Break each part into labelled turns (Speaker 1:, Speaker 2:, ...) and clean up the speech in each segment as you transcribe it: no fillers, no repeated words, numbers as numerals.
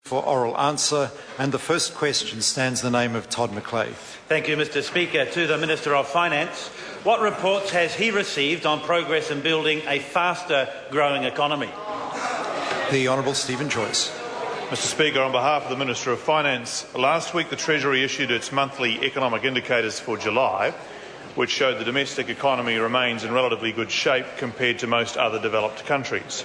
Speaker 1: For oral answer, and the first question stands in the name of Todd McClay.
Speaker 2: Thank you, Mr. Speaker. To the Minister of Finance, what reports has he received on progress in building a faster growing economy?
Speaker 1: The Honourable Stephen Joyce.
Speaker 3: Mr. Speaker, on behalf of the Minister of Finance, last week the Treasury issued its monthly economic indicators for July, which showed the domestic economy remains in relatively good shape compared to most other developed countries.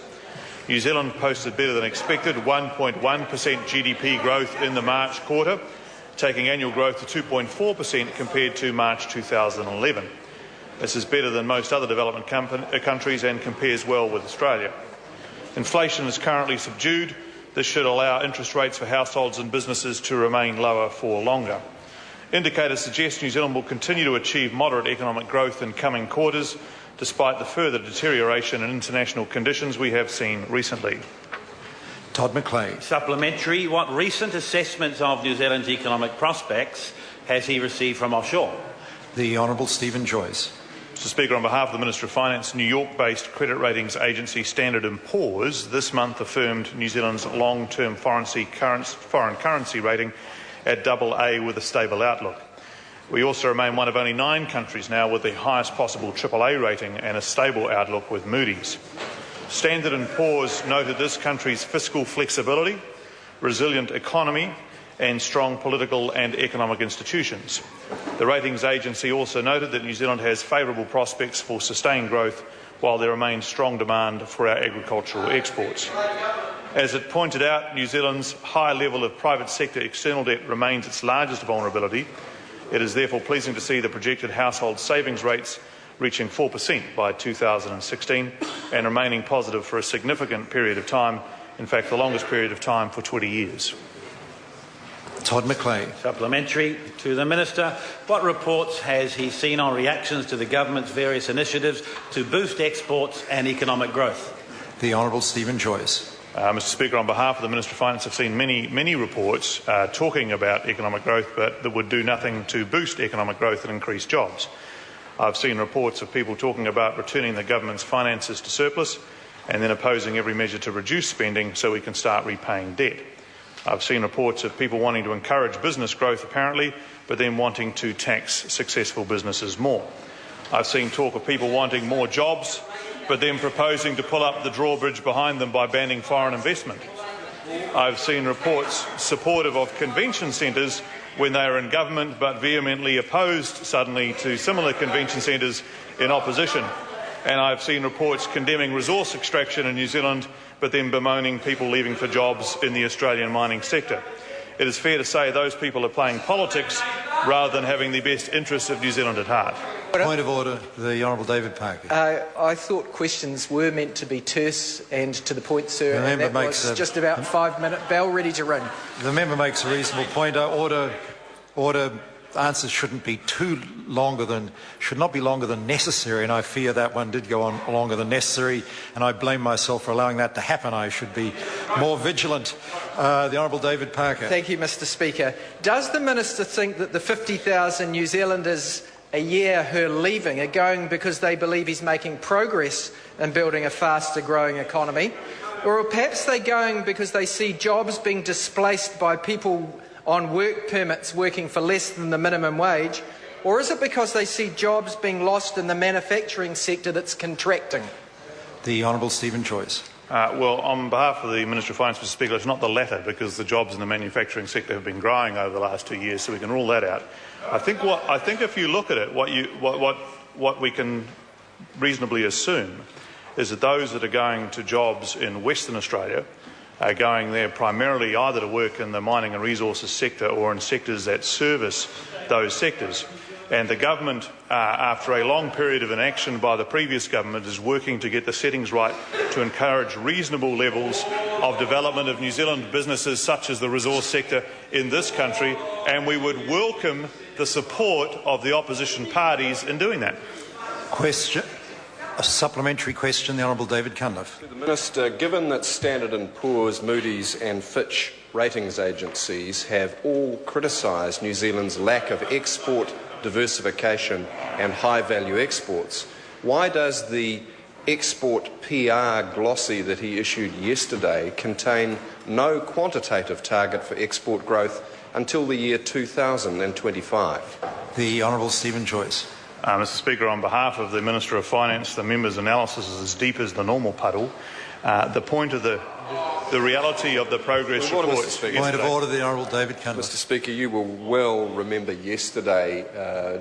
Speaker 3: New Zealand posted better than expected 1.1% GDP growth in the March quarter, taking annual growth to 2.4% compared to March 2011. This is better than most other development countries and compares well with Australia. Inflation is currently subdued. This should allow interest rates for households and businesses to remain lower for longer. Indicators suggest New Zealand will continue to achieve moderate economic growth in coming quarters, despite the further deterioration in international conditions we have seen recently.
Speaker 1: Todd McClay.
Speaker 2: Supplementary. What recent assessments of New Zealand's economic prospects has he received from offshore?
Speaker 1: The Honourable Stephen Joyce.
Speaker 3: Mr. Speaker, on behalf of the Minister of Finance, New York-based credit ratings agency Standard & Poor's this month affirmed New Zealand's long-term foreign currency rating at AA with a stable outlook. We also remain one of only 9 countries now with the highest possible AAA rating and a stable outlook with Moody's. Standard & Poor's noted this country's fiscal flexibility, resilient economy and strong political and economic institutions. The ratings agency also noted that New Zealand has favourable prospects for sustained growth while there remains strong demand for our agricultural exports. As it pointed out, New Zealand's high level of private sector external debt remains its largest vulnerability. It is therefore pleasing to see the projected household savings rates reaching 4% by 2016 and remaining positive for a significant period of time, in fact the longest period of time for 20 years.
Speaker 1: Todd McClay.
Speaker 2: Supplementary. To the Minister, what reports has he seen on reactions to the government's various initiatives to boost exports and economic growth?
Speaker 1: The Honourable Stephen Joyce.
Speaker 3: Mr. Speaker, on behalf of the Minister of Finance, I've seen many reports talking about economic growth, but that would do nothing to boost economic growth and increase jobs. I've seen reports of people talking about returning the government's finances to surplus and then opposing every measure to reduce spending so we can start repaying debt. I've seen reports of people wanting to encourage business growth, apparently, but then wanting to tax successful businesses more. I've seen talk of people wanting more jobs, but then proposing to pull up the drawbridge behind them by banning foreign investment. I've seen reports supportive of convention centres when they are in government, but vehemently opposed suddenly to similar convention centres in opposition. And I've seen reports condemning resource extraction in New Zealand, but then bemoaning people leaving for jobs in the Australian mining sector. It is fair to say those people are playing politics rather than having the best interests of New Zealand at heart.
Speaker 1: Point of order, the Honourable David Parker.
Speaker 4: I thought questions were meant to be terse and to the point, sir, and that was just about 5-minute bell ready to ring.
Speaker 1: The member makes a reasonable point. Order. Answers should not be longer than necessary, and I fear that one did go on longer than necessary, and I blame myself for allowing that to happen. I should be more vigilant. The Honourable David Parker.
Speaker 4: Thank you, Mr. Speaker. Does the Minister think that the 50,000 New Zealanders a year who are leaving are going because they believe he's making progress in building a faster growing economy, or perhaps they're going because they see jobs being displaced by people on work permits working for less than the minimum wage, or is it because they see jobs being lost in the manufacturing sector that's contracting?
Speaker 1: The Honourable Stephen Joyce.
Speaker 3: Well, on behalf of the Minister of Finance, Mr. Speaker, it's not the latter, because the jobs in the manufacturing sector have been growing over the last 2 years, so we can rule that out. I think if you look at it, what we can reasonably assume is that those that are going to jobs in Western Australia are going there primarily either to work in the mining and resources sector or in sectors that service those sectors. And the government, after a long period of inaction by the previous government, is working to get the settings right to encourage reasonable levels of development of New Zealand businesses such as the resource sector in this country, and we would welcome the support of the opposition parties in doing that.
Speaker 1: A supplementary question, the Honourable David Cunliffe.
Speaker 5: To the Minister, given that Standard & Poor's, Moody's and Fitch ratings agencies have all criticised New Zealand's lack of export diversification and high-value exports, why does the export PR glossy that he issued yesterday contain no quantitative target for export growth until the year 2025.
Speaker 1: The Honourable Stephen Joyce.
Speaker 3: Mr Speaker, on behalf of the Minister of Finance, the member's analysis is as deep as the normal puddle. The point of the reality of the progress report...
Speaker 1: Point of order, the Honourable David Cunliffe.
Speaker 5: Mr Speaker, you will well remember yesterday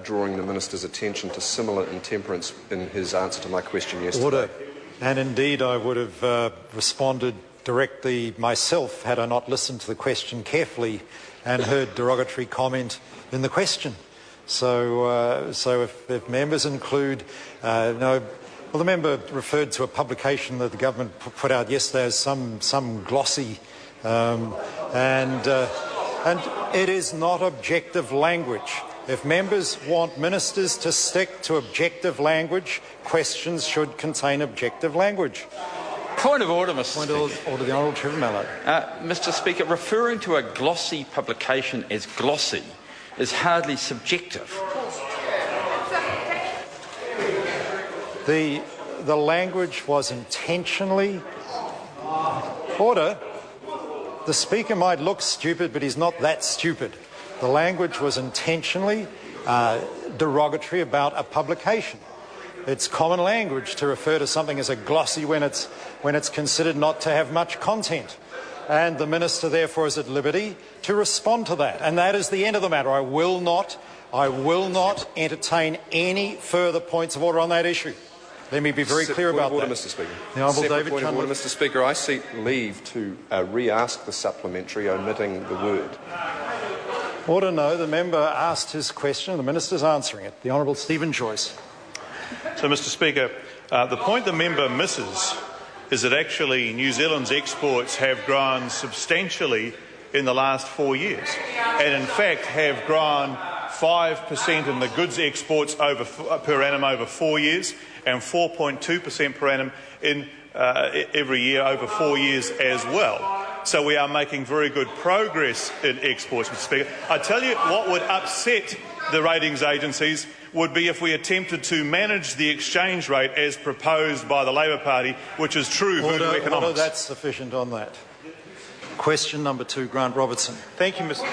Speaker 5: drawing the Minister's attention to similar intemperance in his answer to my question yesterday.
Speaker 1: Order. And indeed I would have responded directly myself had I not listened to the question carefully and heard derogatory comment in the question. So if members include... Well, the member referred to a publication that the government put out yesterday as some glossy, and it is not objective language. If members want ministers to stick to objective language, questions should contain objective language.
Speaker 6: Point of order, Mr. Speaker.
Speaker 1: Point of order, the Honourable Trevor Mallard.
Speaker 6: Mr. Speaker, referring to a glossy publication as glossy is hardly subjective.
Speaker 1: The language was intentionally... Order. The Speaker might look stupid, but he's not that stupid. The language was intentionally derogatory about a publication. It's common language to refer to something as a glossy when it's considered not to have much content. And the Minister, therefore, is at liberty to respond to that. And that is the end of the matter. I will not entertain any further points of order on that issue. Let me be very clear about that.
Speaker 5: Mr. Speaker.
Speaker 1: The Honourable David
Speaker 5: point of order,
Speaker 1: Cunliffe.
Speaker 5: Mr. Speaker. I seek leave to re-ask the supplementary, omitting the word.
Speaker 1: Order. No. The member asked his question. The Minister's answering it. The Honourable Stephen Joyce.
Speaker 3: So, Mr Speaker, the point the member misses is that actually New Zealand's exports have grown substantially in the last 4 years, and in fact have grown 5% in the goods exports per annum over 4 years, and 4.2% per annum in every year over 4 years as well. So we are making very good progress in exports, Mr Speaker. I tell you what would upset the ratings agencies would be if we attempted to manage the exchange rate as proposed by the Labor Party, which is true voodoo economics.
Speaker 1: Order, that's sufficient on that. Question number 2, Grant Robertson.
Speaker 3: Thank you, Mr.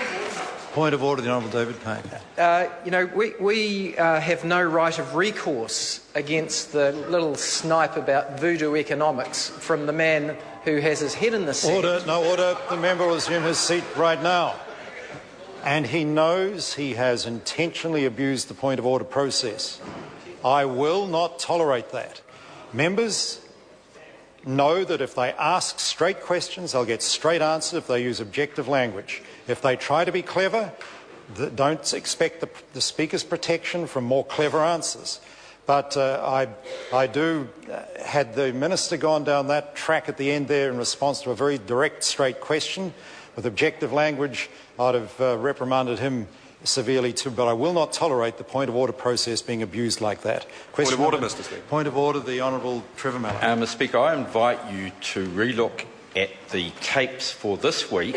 Speaker 1: Point of order, the Honourable David Payne.
Speaker 4: We have no right of recourse against the little snipe about voodoo economics from the man who has his head in the sand.
Speaker 1: Order, no order. The member will assume his seat right now. And he knows he has intentionally abused the point of order process. I will not tolerate that. Members know that if they ask straight questions, they'll get straight answers if they use objective language. If they try to be clever, don't expect the Speaker's protection from more clever answers. But had the Minister gone down that track at the end there in response to a very direct, straight question with objective language, I'd have reprimanded him severely too, but I will not tolerate the point of order process being abused like that.
Speaker 5: Point of order, Mr. Speaker.
Speaker 1: Point of order, the Honourable Trevor Mallard.
Speaker 6: Mr. Speaker, I invite you to relook at the tapes for this week,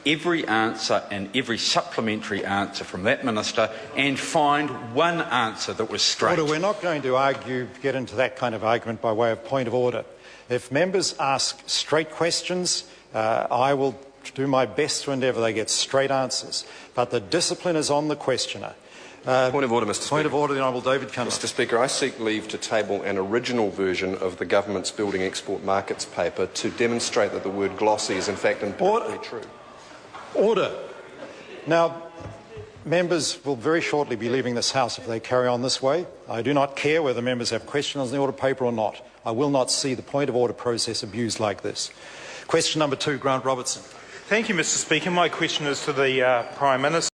Speaker 6: every answer and every supplementary answer from that Minister, and find one answer that was straight.
Speaker 1: Order, we're not going to get into that kind of argument by way of point of order. If members ask straight questions, I will do my best to endeavour they get straight answers. But the discipline is on the questioner.
Speaker 5: Point of order, Mr. Speaker.
Speaker 1: Point of order, the Honourable David Cunliffe.
Speaker 5: Mr. Speaker, I seek leave to table an original version of the government's Building Export Markets paper to demonstrate that the word glossy is in fact empirically true.
Speaker 1: Order. Now, members will very shortly be leaving this House if they carry on this way. I do not care whether members have questions on the order paper or not. I will not see the point of order process abused like this. Question number 2, Grant Robertson.
Speaker 7: Thank you, Mr. Speaker. My question is to the Prime Minister.